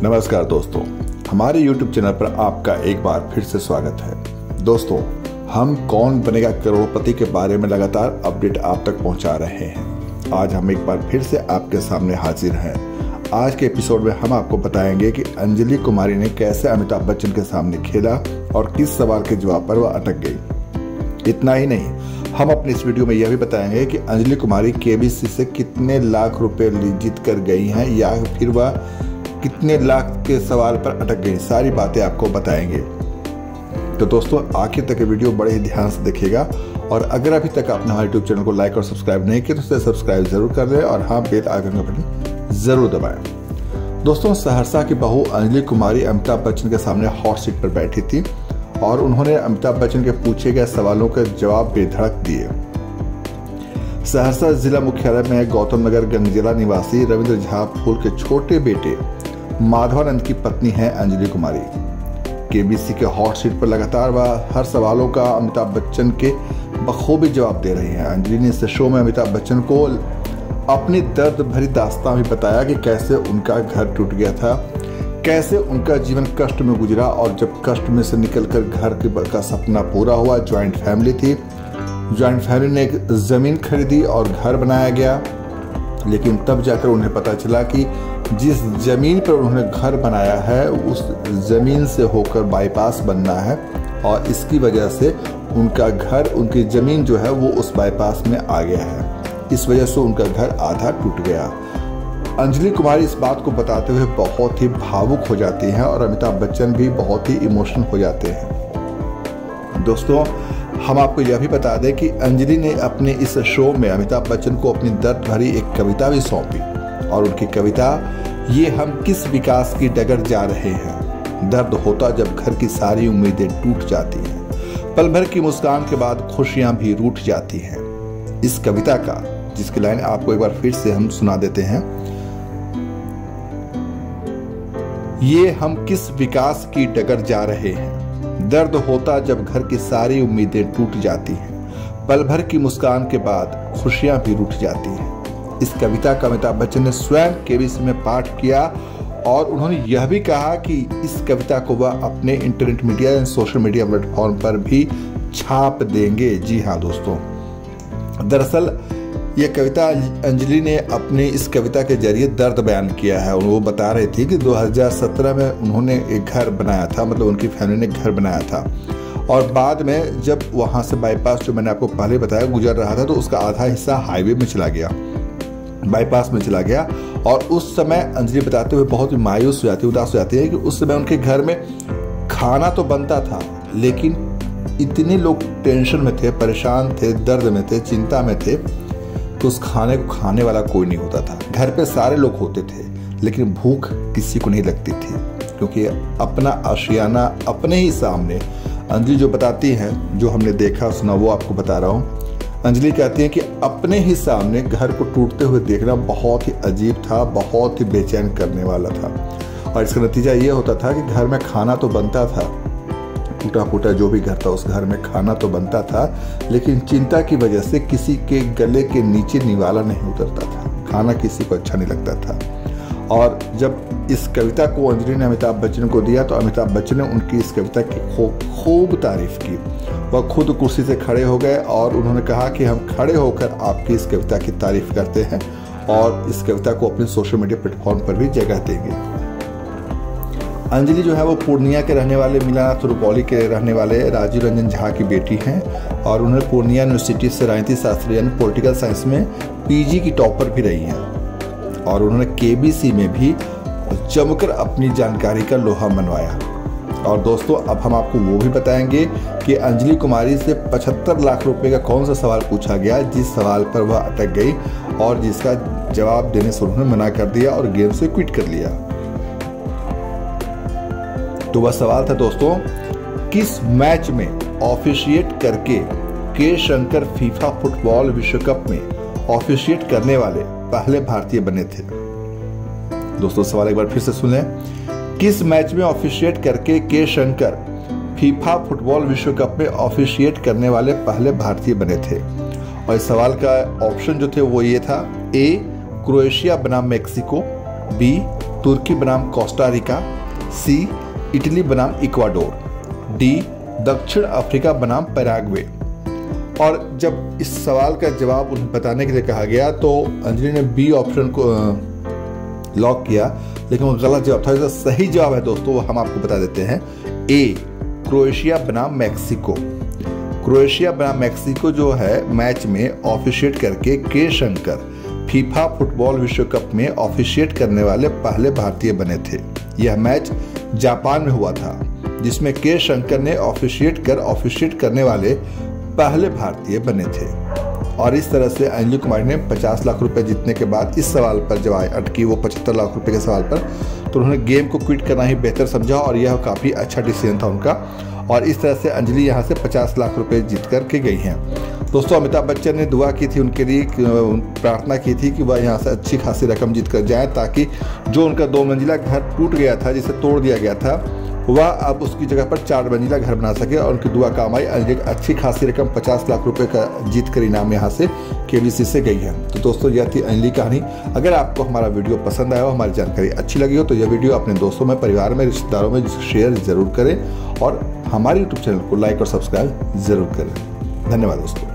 नमस्कार दोस्तों, हमारे YouTube चैनल पर आपका एक बार फिर से स्वागत है। दोस्तों, हम कौन बनेगा करोड़पति के बारे में लगातार अपडेट आप तक पहुंचा रहे हैं। आज हम एक बार फिर से आपके सामने हाजिर हैं। आज के एपिसोड में हम आपको बताएंगे कि अंजलि कुमारी ने कैसे अमिताभ बच्चन के सामने खेला और किस सवाल के जवाब पर वह अटक गई। इतना ही नहीं, हम अपनी इस वीडियो में यह भी बताएंगे कि अंजलि कुमारी केबीसी से कितने लाख रुपए जीत कर गई हैं या फिर वह कितने लाख के सवाल पर अटक गई। सारी बातें आपको बताएंगे। तो दोस्तों, आखिर तक ये वीडियो बड़े ही ध्यान से देखिएगा और अगर अभी तक आपने हमारे यूट्यूब चैनल को लाइक और सब्सक्राइब नहीं किया तो उसे सब्सक्राइब जरूर कर लें और हाँ, बेल आइकन का बटन जरूर दबाएं। दोस्तों, सहरसा की बहू अंजलि कुमारी अमिताभ बच्चन के सामने हॉट सीट पर बैठी थी और उन्होंने अमिताभ बच्चन के पूछे गए सवालों के जवाब बेधड़क दिए। सहरसा जिला मुख्यालय में गौतम नगर गंगजिला निवासी रविंद्र झा फूल के छोटे बेटे माधवानंद की पत्नी है अंजलि कुमारी। केबीसी के हॉट सीट पर लगातार वह हर सवालों का अमिताभ बच्चन के बखूबी जवाब दे रही हैं। अंजलि ने इस शो में अमिताभ बच्चन को अपनी दर्द भरी दास्तान भी बताया कि कैसे उनका घर टूट गया था, कैसे उनका जीवन कष्ट में गुजरा और जब कष्ट में से निकलकर घर का सपना पूरा हुआ। ज्वाइंट फैमिली थी, ज्वाइंट फैमिली ने एक ज़मीन खरीदी और घर बनाया गया, लेकिन तब जाकर उन्हें पता चला कि जिस ज़मीन पर उन्होंने घर बनाया है उस ज़मीन से होकर बाईपास बनना है और इसकी वजह से उनका घर, उनकी ज़मीन जो है वो उस बाईपास में आ गया है। इस वजह से उनका घर आधा टूट गया। अंजलि कुमारी इस बात को बताते हुए बहुत ही भावुक हो जाती हैं और अमिताभ बच्चन भी बहुत ही इमोशनल हो जाते हैं। दोस्तों, हम आपको यह भी बता दें कि अंजलि ने अपने इस शो में अमिताभ बच्चन को अपनी दर्द भरी एक कविता भी सौंपी और उनकी कविता ये हम किस विकास की डगर जा रहे हैं। दर्द होता जब घर की सारी उम्मीदें टूट जाती हैं, पल भर की मुस्कान के बाद खुशियां भी रूठ जाती हैं। इस कविता का, जिसकी लाइन आपको एक बार फिर से हम सुना देते हैं। ये हम किस विकास की डगर जा रहे हैं, दर्द होता जब घर की सारी उम्मीदें टूट जाती हैं, पल भर की मुस्कान के बाद खुशियां भी रूठ जाती हैं। इस कविता का अमिताभ बच्चन ने स्वयं केबीसी में पाठ किया और उन्होंने यह भी कहा कि इस कविता को वह अपने इंटरनेट मीडिया या सोशल मीडिया प्लेटफॉर्म पर भी छाप देंगे। जी हाँ दोस्तों, दरअसल ये कविता अंजलि ने अपनी इस कविता के जरिए दर्द बयान किया है और वो बता रही थी कि 2017 में उन्होंने एक घर बनाया था, मतलब उनकी फैमिली ने घर बनाया था और बाद में जब वहाँ से बाईपास, जो मैंने आपको पहले बताया, गुजर रहा था तो उसका आधा हिस्सा हाईवे में चला गया, बाईपास में चला गया। और उस समय अंजलि बताते हुए बहुत ही मायूस हो जाती है, उदास हो जाती है कि उस समय उनके घर में खाना तो बनता था लेकिन इतने लोग टेंशन में थे, परेशान थे, दर्द में थे, चिंता में थे, तो उस खाने को खाने वाला कोई नहीं होता था। घर पे सारे लोग होते थे लेकिन भूख किसी को नहीं लगती थी, क्योंकि अपना आशियाना अपने ही सामने। अंजलि जो बताती हैं, जो हमने देखा सुना, वो आपको बता रहा हूँ। अंजलि कहती है कि अपने ही सामने घर को टूटते हुए देखना बहुत ही अजीब था, बहुत ही बेचैन करने वाला था और इसका नतीजा ये होता था कि घर में खाना तो बनता था, टूटा फूटा जो भी घर था उस घर में खाना तो बनता था, लेकिन चिंता की वजह से किसी के गले के नीचे निवाला नहीं उतरता था, खाना किसी को अच्छा नहीं लगता था। और जब इस कविता को अंजलि ने अमिताभ बच्चन को दिया तो अमिताभ बच्चन ने उनकी इस कविता की खूब तारीफ की। वह खुद कुर्सी से खड़े हो गए और उन्होंने कहा कि हम खड़े होकर आपकी इस कविता की तारीफ करते हैं और इस कविता को अपने सोशल मीडिया प्लेटफॉर्म पर भी जगह देंगे। अंजलि जो है वो पूर्णिया के रहने वाले, मीनानाथ रुपौली के रहने वाले राजीव रंजन झा की बेटी हैं और उन्होंने पूर्णिया यूनिवर्सिटी से राजनीति शास्त्र यानी पॉलिटिकल साइंस में पीजी की टॉपर भी रही हैं और उन्होंने केबीसी में भी जमकर अपनी जानकारी का लोहा मनवाया। और दोस्तों, अब हम आपको वो भी बताएंगे कि अंजलि कुमारी से 75 लाख रुपए का कौन सा सवाल पूछा गया जिस सवाल पर वह अटक गई और जिसका जवाब देने से उन्होंने मना कर दिया और गेम से क्विट कर लिया। तो वह सवाल था दोस्तों, किस मैच में ऑफिशिएट करके के शंकर फीफा फुटबॉल विश्व कप में ऑफिशिएट करने वाले पहले भारतीय बने थे। दोस्तों, सवाल एक बार फिर से सुन लें। किस मैच में ऑफिशिएट करके के शंकर फीफा फुटबॉल विश्व कप में ऑफिशिएट करने वाले पहले भारतीय बने थे? और इस सवाल का ऑप्शन जो थे वो ये था, ए क्रोएशिया बनाम मेक्सिको, बी तुर्की बनाम कोस्टा रिका, सी इटली बनाम इक्वाडोर, डी दक्षिण अफ्रीका बनाम पैराग्वे। और जब इस सवाल का जवाब उन्हें बताने के लिए कहा गया तो अंजलि ने बी ऑप्शन को लॉक किया, लेकिन वो गलत जवाब था। सही जवाब है दोस्तों, वो हम आपको बता देते हैं, ए क्रोएशिया बनाम मैक्सिको। क्रोएशिया बनाम मैक्सिको जो है मैच में ऑफिशिएट करके के शंकर फीफा फुटबॉल विश्व कप में ऑफिशिएट करने वाले पहले भारतीय बने थे। यह मैच जापान में हुआ था, जिसमें के शंकर ने ऑफिशिएट करने वाले पहले भारतीय बने थे। और इस तरह से अंजलि कुमारी ने 50 लाख रुपए जीतने के बाद इस सवाल पर जब अटकी वो 75 लाख रुपए के सवाल पर, तो उन्होंने गेम को क्विट करना ही बेहतर समझा और यह काफ़ी अच्छा डिसीजन था उनका। और इस तरह से अंजलि यहाँ से 50 लाख रुपए जीत कर के गई हैं। दोस्तों अमिताभ बच्चन ने दुआ की थी उनके लिए, प्रार्थना की थी कि वह यहाँ से अच्छी खासी रकम जीत कर जाएँ, ताकि जो उनका 2 मंजिला घर टूट गया था, जिसे तोड़ दिया गया था, वह अब उसकी जगह पर 4 मंजिला घर बना सके। और उनकी दुआ काम आई। अंजलि अच्छी खासी रकम 50 लाख रुपए का जीत कर इनाम यहाँ से केबीसी से गई है। तो दोस्तों यह थी अंजलि कहानी। अगर आपको हमारा वीडियो पसंद आया हो, हमारी जानकारी अच्छी लगी हो, तो यह वीडियो अपने दोस्तों में, परिवार में, रिश्तेदारों में शेयर जरूर करें और हमारे यूट्यूब चैनल को लाइक और सब्सक्राइब जरूर करें। धन्यवाद दोस्तों।